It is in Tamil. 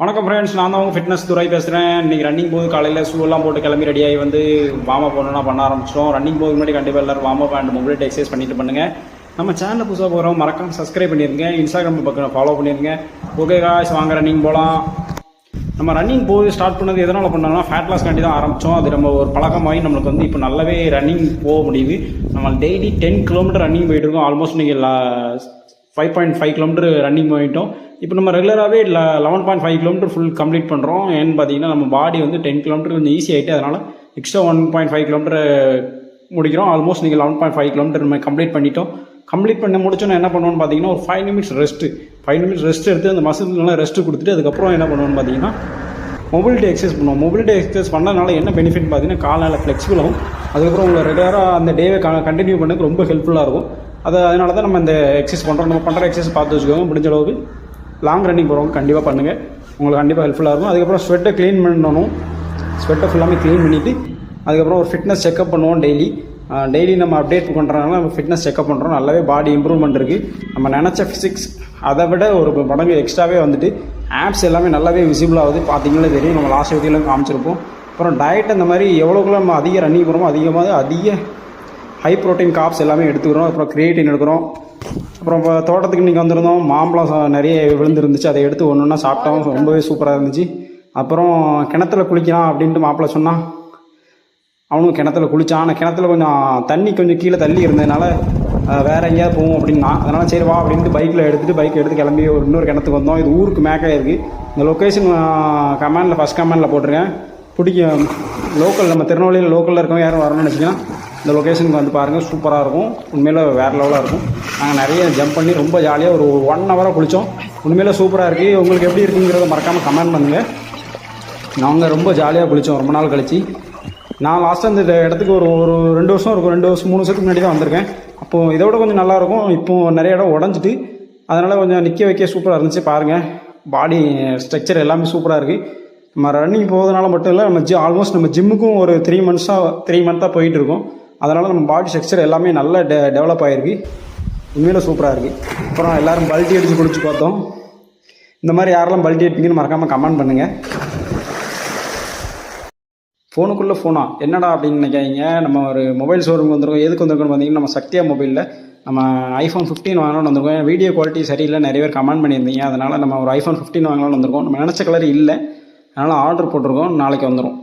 வணக்கம் ஃப்ரெண்ட்ஸ், நான் தான் உங்கள் ஃபிட்னஸ் துறை பேசுகிறேன். இன்றைக்கி ரன்னிங் போது காலையில் ஷூலாம் போட்டு கிளம்பி ரெடியாகி வந்து வார்ம் அப் பண்ண ஆரம்பிச்சிட்டோம். ரன்னிங் போது முன்னாடி கண்டிப்பாக எல்லோரும் warm up and mobility exercise பண்ணிட்டு பண்ணுங்கள். நம்ம சேனலில் புதுசாக போகிறோம், மறக்காமல் சப்ஸ்கிரைப் பண்ணிடுங்க. இன்ஸ்டாகிராம் பக்கம் ஃபாலோ பண்ணிடுங்க. ஓகே காய்ஸ், வாங்க ரன்னிங் போகலாம். நம்ம ரன்னிங் போய் ஸ்டார்ட் பண்ணது எதனால் பண்ணோம்னா ஃபேட் லாஸ் காண்டி தான் ஆரம்பித்தோம். அது நம்ம ஒரு பழக்கமாகி நம்மளுக்கு வந்து இப்போ நல்லாவே ரன்னிங் போக முடியுது. நம்ம டெய்லி 10 கிலோமீட்டர் ரன்னிங் போயிட்டு இருக்கோம். ஆல்மோஸ்ட் நீங்கள் 5.5 கிலோமீட்டர் ரன்னிங் போயிட்டோம். இப்போ நம்ம ரெகுலராகவே 11.5 கிலோமீட்டர் ஃபுல் கம்ப்ளீட் பண்ணுறோம். ஏன்னு பார்த்தீங்கன்னா நம்ம பாடி வந்து 10 கிலோமீட்டர் கொஞ்சம் ஈஸி ஆகிட்டு அதனால் எக்ஸ்ட்ரா 1.5 கிலோமீட்டர் முடிக்கிறோம். ஆல்மோஸ்ட் நீங்கள் 11.5 கிலோமீட்டர் நம்ம கம்ப்ளீட் பண்ணிட்டோம். கம்ப்ளீட் பண்ண முடிச்சோன்னா என்ன பண்ணுவோன்னு பார்த்தீங்கன்னா ஒரு 5 நிமிட்ஸ் ரெஸ்ட்டு எடுத்து அந்த மசில்ஸ்லாம் ரெஸ்ட்டு கொடுத்துட்டு அதுக்கப்புறம் என்ன பண்ணுவோன்னு பார்த்தீங்கன்னா மொபிலிட்டி எக்ஸசைஸ் பண்ணுவோம். மொபிலிட்டி எக்ஸசைஸ் பண்ணதுனால என்ன பெனிஃபிட் பார்த்தீங்கன்னா காலையில் ஃப்ளெக்சிபிள் ஆகும். அதுக்கப்புறம் உங்களை ரெகுலராக அந்த டேவை கண்டினியூ பண்ணதுக்கு ரொம்ப ஹெல்ப்ஃபுல்லாக இருக்கும். அதனால தான் நம்ம இந்த எக்ஸசைஸ் பண்ணுறோம். நம்ம பண்ணுற எக்ஸசைஸ் பார்த்து வச்சுக்கோங்க. முடிஞ்ச அளவுக்கு லாங் ரன்னிங் போகிறவங்க கண்டிப்பாக பண்ணுங்கள், உங்களுக்கு கண்டிப்பாக ஹெல்ப்ஃபுல்லாக இருக்கும். அதுக்கப்புறம் ஸ்வெட்டை க்ளீன் பண்ணணும். ஸ்வெட்டை ஃபுல்லாமே க்ளீன் பண்ணிவிட்டு அதுக்கப்புறம் ஒரு ஃபிட்னஸ் செக்அப் பண்ணுவோம். டெய்லி நம்ம அப்டேட் பண்ணுறதுனால நம்ம ஃபிட்னஸ் செக்அப் பண்ணுறோம். நல்லாவே பாடி இம்ப்ரூவ்மெண்ட் இருக்குது. நம்ம நினச்ச ஃபிசிக்ஸ் அதை விட ஒரு மடங்கு எக்ஸ்ட்ராவே வந்துட்டு ஆப்ஸ் எல்லாமே நல்லாவே விசிபிள் ஆகுது. பார்த்தீங்களே தெரியும், நம்ம லாஸ்ட் வீடியோவில் காமிச்சிருப்போம். அப்புறம் டயட் அந்த மாதிரி எவ்வளோக்குள்ள நம்ம அதிக ரன்னிங் போகிறோமோ அதிக ஹை ப்ரோட்டீன் காப்ஸ் எல்லாமே எடுத்துக்கிறோம். அப்புறம் கிரியேட்டின் எடுக்கிறோம். அப்புறம் இப்போ தோட்டத்துக்கு இன்றைக்கி வந்திருந்தோம், மாம்பழம் நிறைய விழுந்துருந்துச்சு, அதை எடுத்து ஒன்று ஒன்றா சாப்பிட்டோம். ரொம்பவே சூப்பராக இருந்துச்சு. அப்புறம் கிணத்துல குளிக்கலாம் அப்படின்ட்டு மாப்பிள்ளை சொன்னான். அவனும் கிணத்துல குளித்தான். ஆனால் கிணத்துல தண்ணி கொஞ்சம் கீழே தள்ளி இருந்ததுனால வேறு எங்கேயாவது போவோம் அப்படின்னா, அதனால் சரி வா அப்படின்ட்டு பைக் எடுத்து கிளம்பி இன்னொரு கிணத்துக்கு வந்தோம். இது ஊருக்கு மேக்காக இருக்குது. இந்த லொக்கேஷன் ஃபஸ்ட் கமெண்டில் போட்டிருக்கேன். பிடிக்கும் லோக்கல், நம்ம திருநெல்வேலியில் லோக்கலில் இருக்கவங்க யாரும் வரணும்னு நினச்சிங்கன்னா இந்த லொக்கேஷனுக்கு வந்து பாருங்கள். சூப்பராக இருக்கும், உண்மையில் வேறு லெவலாக இருக்கும். நாங்கள் நிறைய ஜம்ப் பண்ணி ரொம்ப ஜாலியாக ஒரு 1 ஹவராக குளித்தோம். உண்மையில் சூப்பராக இருக்குது. உங்களுக்கு எப்படி இருக்குங்கிறத மறக்காமல் கமெண்ட் பண்ணுங்கள். நாங்கள் ரொம்ப ஜாலியாக குளித்தோம் ரொம்ப நாள் கழிச்சு. நான் லாஸ்ட்டாக இந்த இடத்துக்கு ஒரு 2 வருஷம் இருக்கும், 2 வருஷம் 3 வருஷத்துக்கு முன்னாடி தான் வந்திருக்கேன். அப்போது இதை விட கொஞ்சம் நல்லாயிருக்கும். இப்போது நிறைய இடம் உடஞ்சிட்டு அதனால் கொஞ்சம் நிற்க வைக்க சூப்பராக இருந்துச்சு. பாருங்கள், பாடி ஸ்ட்ரக்சர் எல்லாமே சூப்பராக இருக்குது. நம்ம ரன்னிங் போகிறதுனால மட்டும் இல்லை, நம்ம ஆல்மோஸ்ட் நம்ம ஜிம்முக்கும் ஒரு 3 மந்த்தாக போயிட்டு இருக்கோம். அதனால் நம்ம பாடி ஸ்ட்ரக்சர் எல்லாமே நல்லா டெவலப் ஆகிருக்கு. உண்மையில் சூப்பராக இருக்குது. அப்புறம் எல்லோரும் பல்ட்டி அடித்து குளிச்சு பார்த்தோம். இந்த மாதிரி யாரெல்லாம் பல்ட்டி அடிப்பீங்கன்னு மறக்காமல் கமெண்ட் பண்ணுங்கள். ஃபோனுக்குள்ளே ஃபோனா என்னடா அப்படின்னு நினைக்காதீங்க. நம்ம ஒரு மொபைல் ஷோரூம் வந்திருக்கோம். எதுக்கு வந்திருக்கோன்னு பார்த்தீங்கன்னா நம்ம சக்தியா மொபைலில் நம்ம iPhone 15 வாங்கலாம்னு வந்திருக்கோம். வீடியோ குவாலிட்டி சரியில்லை, நிறைய பேர் கமெண்ட் பண்ணியிருந்தீங்க. அதனால் நம்ம ஒரு iPhone 15 வாங்கலாம்னு வந்திருக்கோம். நம்ம நினச்ச கலர் இல்லை, அதனால் ஆர்டர் போட்டிருக்கோம். நாளைக்கு வந்துடும்.